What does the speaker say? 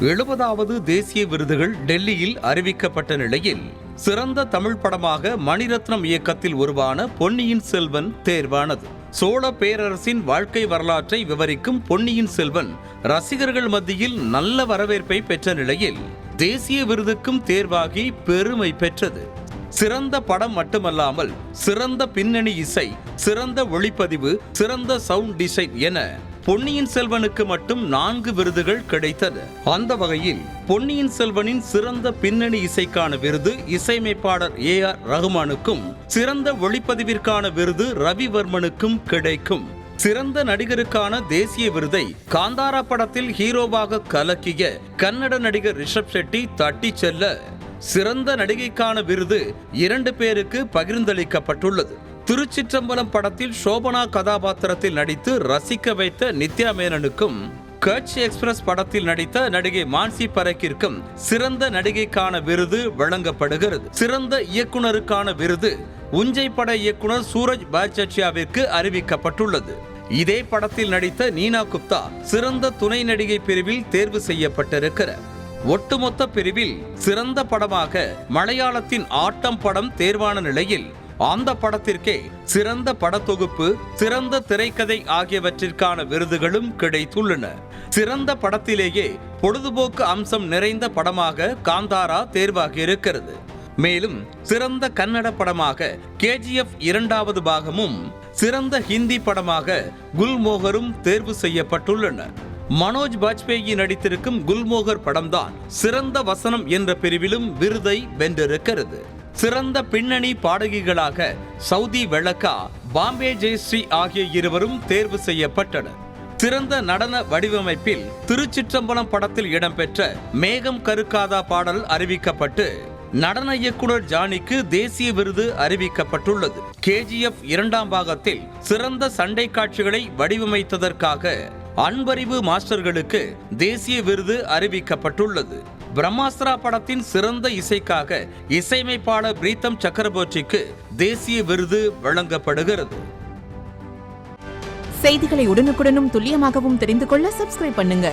70வது தேசிய விருதுகள் டெல்லியில் அறிவிக்கப்பட்ட நிலையில் சிறந்த தமிழ் படமாக மணிரத்னம் இயக்கத்தில் உருவான பொன்னியின் செல்வன் தேர்வானது. சோழ பேரரசின் வாழ்க்கை வரலாற்றை விவரிக்கும் பொன்னியின் செல்வன் ரசிகர்கள் மத்தியில் நல்ல வரவேற்பை பெற்ற நிலையில் தேசிய விருதுக்கும் தேர்வாகி பெருமை பெற்றது. சிறந்த படம் மட்டுமல்லாமல் சிறந்த பின்னணி இசை, சிறந்த ஒளிப்பதிவு, சிறந்த சவுண்ட் டிசைன் என பொன்னியின் செல்வனுக்கு மட்டும் 4 விருதுகள் கிடைத்தது. அந்த வகையில் பொன்னியின் செல்வனின் சிறந்த பின்னணி இசைக்கான விருது இசையமைப்பாளர் AR ரகுமானுக்கும், சிறந்த ஒளிப்பதிவிற்கான விருது ரவிவர்மனுக்கும் கிடைக்கும். சிறந்த நடிகருக்கான தேசிய விருதை காந்தாரா படத்தில் ஹீரோவாக கலக்கிய கன்னட நடிகர் ரிஷப் ஷெட்டி தட்டி செல்ல, சிறந்த நடிகைக்கான விருது 2 பேருக்கு பகிர்ந்தளிக்கப்பட்டுள்ளது. திருச்சிற்றம்பலம் படத்தில் சோபனா கதாபாத்திரத்தில் நடித்து ரசிக்க வைத்த நித்யா மேனனுக்கும், கட்ச் எக்ஸ்பிரஸ் படத்தில் நடித்த நடிகை மான்சி பரக்கிற்கும் சிறந்த நடிகைக்கான விருது வழங்கப்படுகிறது. சிறந்த இயக்குனருக்கான விருது உஞ்சை பட இயக்குனர் சூரஜ் பாச்சச்சியாவிற்கு அறிவிக்கப்பட்டுள்ளது. இதே படத்தில் நடித்த நீனா குப்தா சிறந்த துணை நடிகை பிரிவில் தேர்வு செய்யப்பட்டிருக்கிறார். ஒட்டுமொத்த பிரிவில் சிறந்த படமாக மலையாளத்தின் ஆட்டம் படம் தேர்வான நிலையில் அந்த படத்திற்கே சிறந்த படத்தொகுப்பு, சிறந்த திரைக்கதை ஆகியவற்றிற்கான விருதுகளும் கிடைத்துள்ளன. சிறந்த படத்திலேயே பொழுதுபோக்கு அம்சம் நிறைந்த படமாக காந்தாரா தேர்வாகியிருக்கிறது. மேலும் சிறந்த கன்னட படமாக KGF 2வது பாகமும், சிறந்த ஹிந்தி படமாக குல்மோகரும் தேர்வு செய்யப்பட்டுள்ளன. மனோஜ் பாஜ்பேயி நடித்திருக்கும் குல்மோகர் படம்தான் சிறந்த வசனம் என்ற பிரிவிலும் விருதை வென்றிருக்கிறது. சிறந்த பின்னணி பாடகிகளாக சவுதி வெளக்கா, பாம்பே ஜெயஸ்ரீ ஆகிய இருவரும் தேர்வு செய்யப்பட்டனர். சிறந்த நடன வடிவமைப்பில் திருச்சிற்றம்பலம் படத்தில் இடம்பெற்ற மேகம் கருக்காதா பாடல் அறிவிக்கப்பட்டு நடன இயக்குனர் ஜானிக்கு தேசிய விருது அறிவிக்கப்பட்டுள்ளது. KGF 2ஆம் பாகத்தில் சிறந்த சண்டை காட்சிகளை வடிவமைத்ததற்காக அன்பறிவு மாஸ்டர்களுக்கு தேசிய விருது அறிவிக்கப்பட்டுள்ளது. பிரம்மாஸ்திரா படத்தின் சிறந்த இசைக்காக இசையமைப்பாளர் பிரீத்தம் சக்கரவர்த்திக்கு தேசிய விருது வழங்கப்படுகிறது. செய்திகளை உடனுக்குடனும் துல்லியமாகவும் தெரிந்து கொள்ள சப்ஸ்கிரைப் பண்ணுங்க.